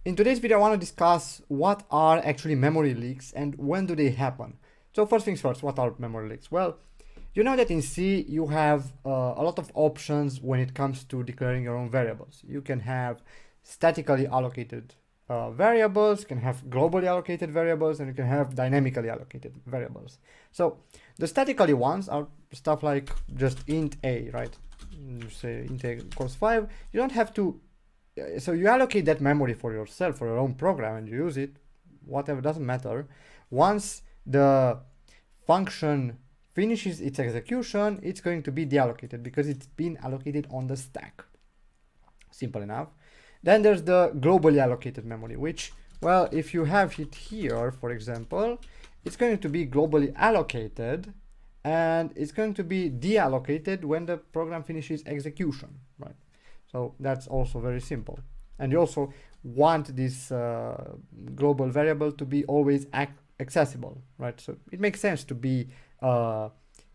In today's video, I want to discuss what are actually memory leaks and when do they happen. So first things first, what are memory leaks? Well, you know that in C you have a lot of options when it comes to declaring your own variables. You can have statically allocated variables, you can have globally allocated variables, and you can have dynamically allocated variables. So the statically ones are stuff like just int a, right? You say int a equals 5. You don't have to, so you allocate that memory for yourself, for your own program, and you use it, whatever, doesn't matter. Once the function finishes its execution, it's going to be deallocated because it's been allocated on the stack. Simple enough. Then there's the globally allocated memory, which, well, if you have it here, for example, it's going to be globally allocated and it's going to be deallocated when the program finishes execution, right? So that's also very simple. And you also want this global variable to be always accessible, right? So it makes sense to be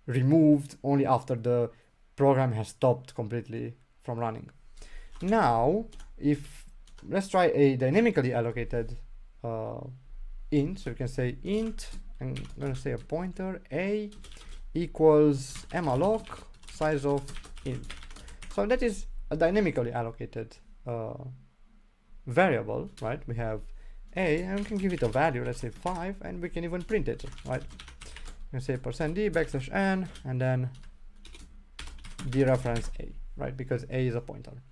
removed only after the program has stopped completely from running. Now, let's try a dynamically allocated int. So you can say int, I'm going to say a pointer, a equals malloc size of int. So that is a dynamically allocated variable, right? We have a, and we can give it a value, let's say 5, and we can even print it, right? You can say %d \n, and then dereference a, right? Because a is a pointer.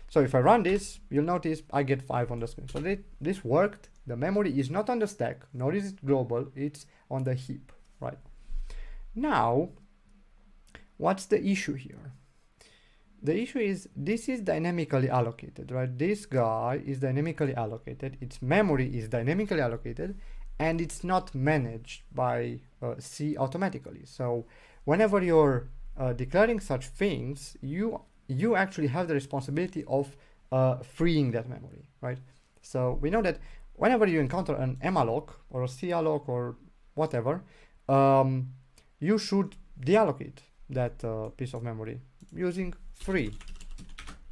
So if I run this, you'll notice I get 5 on the screen. So this worked. The memory is not on the stack, nor is it global, it's on the heap, right? Now, what's the issue here? The issue is this is dynamically allocated, right? This guy is dynamically allocated, its memory is dynamically allocated, and it's not managed by C automatically. So whenever you're declaring such things, you actually have the responsibility of freeing that memory, right? So we know that whenever you encounter an malloc or a calloc or whatever, you should deallocate that piece of memory using free,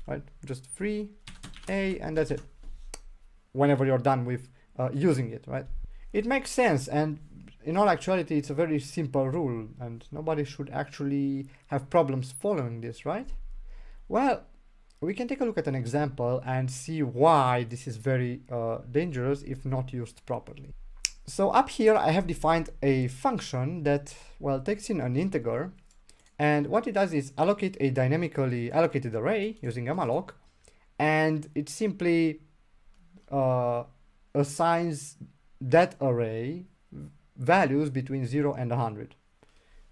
right? Just free a, and that's it. Whenever you're done with using it, right? It makes sense, and in all actuality, it's a very simple rule, and nobody should actually have problems following this, right? Well, we can take a look at an example and see why this is very dangerous if not used properly. So up here, I have defined a function that, well, takes in an integer, and what it does is allocate a dynamically allocated array using a malloc, and it simply assigns that array values between 0 and 100,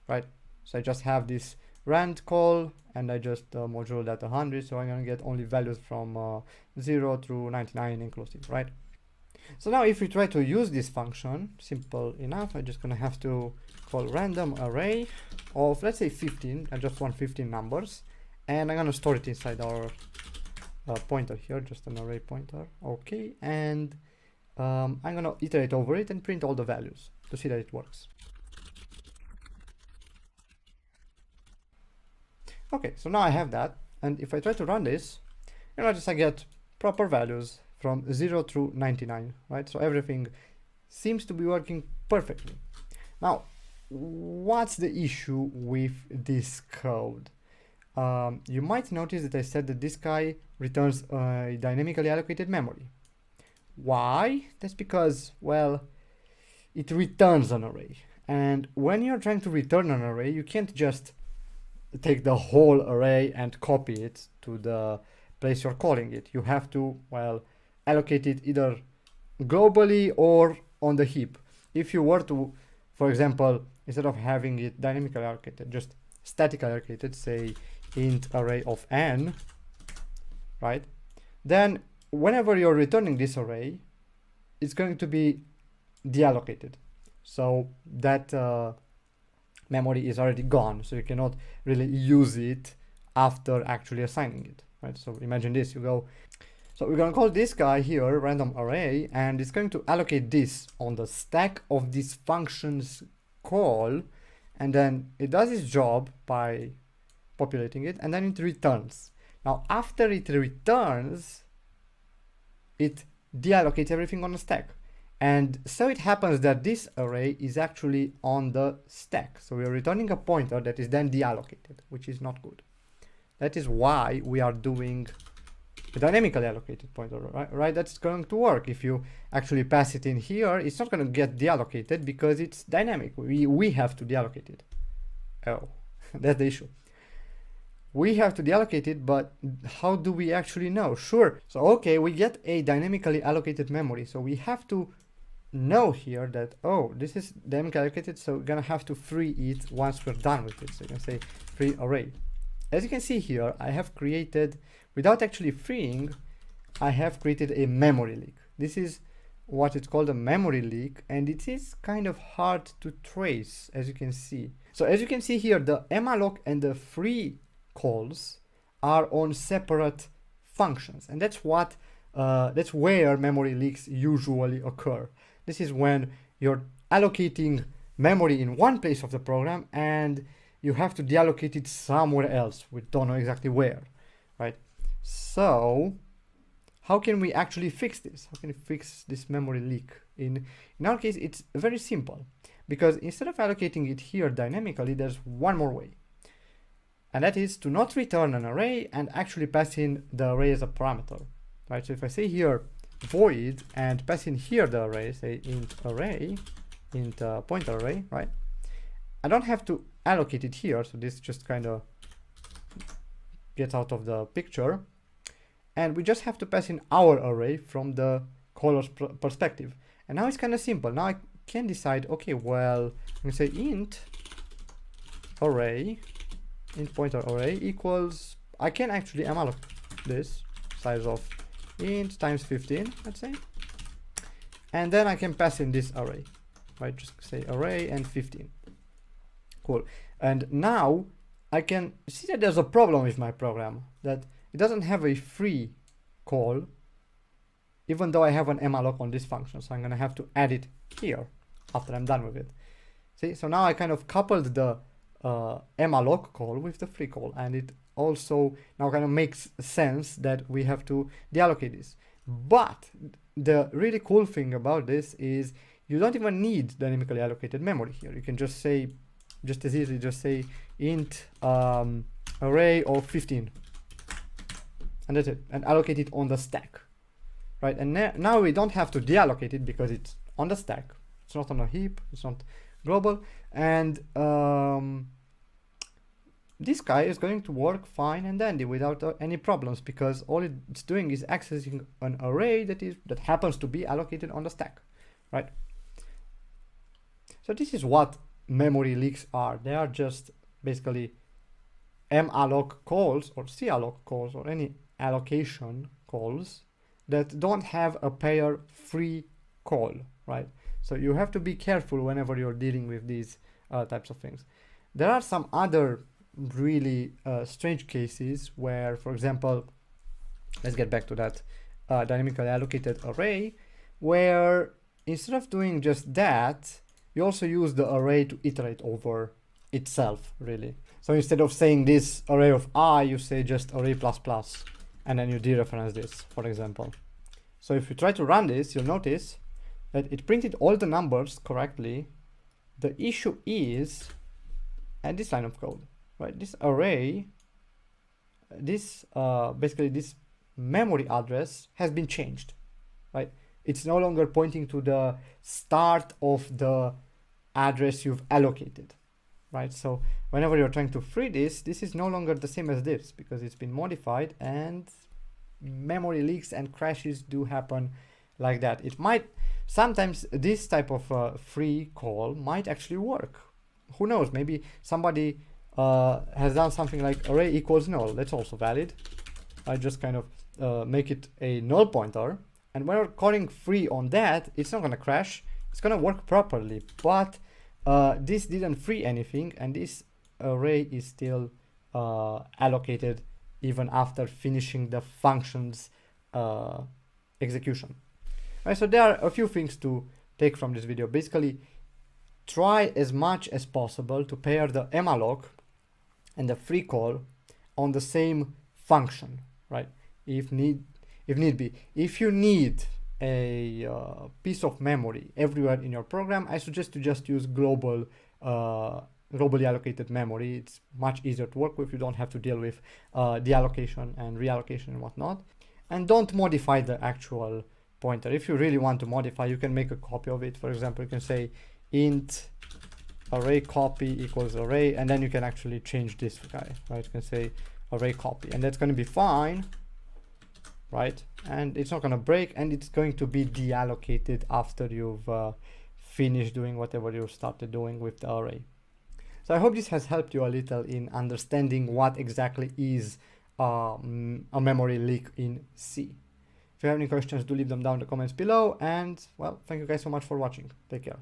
right? So I just have this rand call, and I just module that 100, so I'm going to get only values from 0 through 99 inclusive, right? So now if we try to use this function, simple enough, I'm just going to have to call random array of, let's say 15, I just want 15 numbers, and I'm going to store it inside our pointer here, just an array pointer, okay, and I'm going to iterate over it and print all the values to see that it works. Okay, so now I have that, and if I try to run this, you notice I get proper values from 0 through 99, right? So everything seems to be working perfectly. Now, what's the issue with this code? You might notice that I said that this guy returns a dynamically allocated memory. Why? That's because, well, it returns an array. And when you're trying to return an array, you can't just take the whole array and copy it to the place you're calling it. You have to, well, allocate it either globally or on the heap. If you were to, for example, instead of having it dynamically allocated, just statically allocated, say int array of n, right? Then whenever you're returning this array, it's going to be deallocated. So that memory is already gone, so you cannot really use it after actually assigning it, right? So imagine this, you go, so we're going to call this guy here random array, and it's going to allocate this on the stack of this function's call, and then it does its job by populating it, and then it returns. Now after it returns, it deallocate everything on the stack. And so it happens that this array is actually on the stack. So we are returning a pointer that is then deallocated, which is not good. That is why we are doing a dynamically allocated pointer, right? That's going to work. If you actually pass it in here, it's not going to get deallocated because it's dynamic. We have to deallocate it. Oh, that's the issue. We have to deallocate it, but how do we actually know? Sure. So, okay, we get a dynamically allocated memory. So we have to know here that, oh, this is dynamically allocated, so we're gonna have to free it once we're done with it. So you can say free array. As you can see here, I have created, without actually freeing, I have created a memory leak. This is what it's called, a memory leak, and it is kind of hard to trace, as you can see. So as you can see here, the malloc and the free calls are on separate functions, and that's where memory leaks usually occur. This is when you're allocating memory in one place of the program and you have to deallocate it somewhere else. We don't know exactly where, right? So how can we actually fix this? How can we fix this memory leak? In our case, it's very simple, because instead of allocating it here dynamically, there's one more way. And that is to not return an array and actually pass in the array as a parameter, right? So if I say here void and pass in here the array, say int array, int pointer array, right? I don't have to allocate it here, so this just kind of gets out of the picture. And we just have to pass in our array from the caller's perspective. And now it's kind of simple. Now I can decide, okay, well, I'm going to say int array, int pointer array equals, I can actually malloc this size of int times 15, let's say. And then I can pass in this array, right? Just say array and 15. Cool. And now I can see that there's a problem with my program, that it doesn't have a free call, even though I have an malloc on this function. So I'm going to have to add it here after I'm done with it. See, so now I kind of coupled the malloc call with the free call, and it also now kind of makes sense that we have to deallocate this. But the really cool thing about this is you don't even need dynamically allocated memory here. You can just say, just as easily, just say int array of 15, and that's it, and allocate it on the stack, right? And now we don't have to deallocate it because it's on the stack. It's not on a heap, it's not global, and this guy is going to work fine and dandy without any problems, because all it's doing is accessing an array that happens to be allocated on the stack, right? So this is what memory leaks are. They are just basically malloc calls or calloc calls or any allocation calls that don't have a pair free call, right? So you have to be careful whenever you're dealing with these types of things. There are some other really strange cases where, for example, let's get back to that dynamically allocated array, where instead of doing just that, you also use the array to iterate over itself, really. So instead of saying this array of I, you say just array plus plus, and then you dereference this, for example. So if you try to run this, you'll notice that it printed all the numbers correctly. The issue is at this line of code, right? This array, this basically this memory address has been changed, right? It's no longer pointing to the start of the address you've allocated, right? So whenever you're trying to free this, this is no longer the same as this because it's been modified, and memory leaks and crashes do happen like that. It might, sometimes this type of free call might actually work. Who knows? Maybe somebody has done something like array equals null. That's also valid. I just kind of make it a null pointer. And when we're calling free on that, it's not going to crash. It's going to work properly. But this didn't free anything, and this array is still allocated even after finishing the function's execution. Right, so there are a few things to take from this video. Basically, try as much as possible to pair the malloc and the free call on the same function, right? If need be. If you need a piece of memory everywhere in your program, I suggest you just use globally allocated memory. It's much easier to work with. You don't have to deal with deallocation and reallocation and whatnot. And don't modify the actual pointer. If you really want to modify, you can make a copy of it. For example, you can say int array copy equals array, and then you can actually change this guy, right? You can say array copy, and that's going to be fine, right? And it's not going to break, and it's going to be deallocated after you've finished doing whatever you started doing with the array. So I hope this has helped you a little in understanding what exactly is a memory leak in C. If you have any questions, do leave them down in the comments below, and well, thank you guys so much for watching. Take care.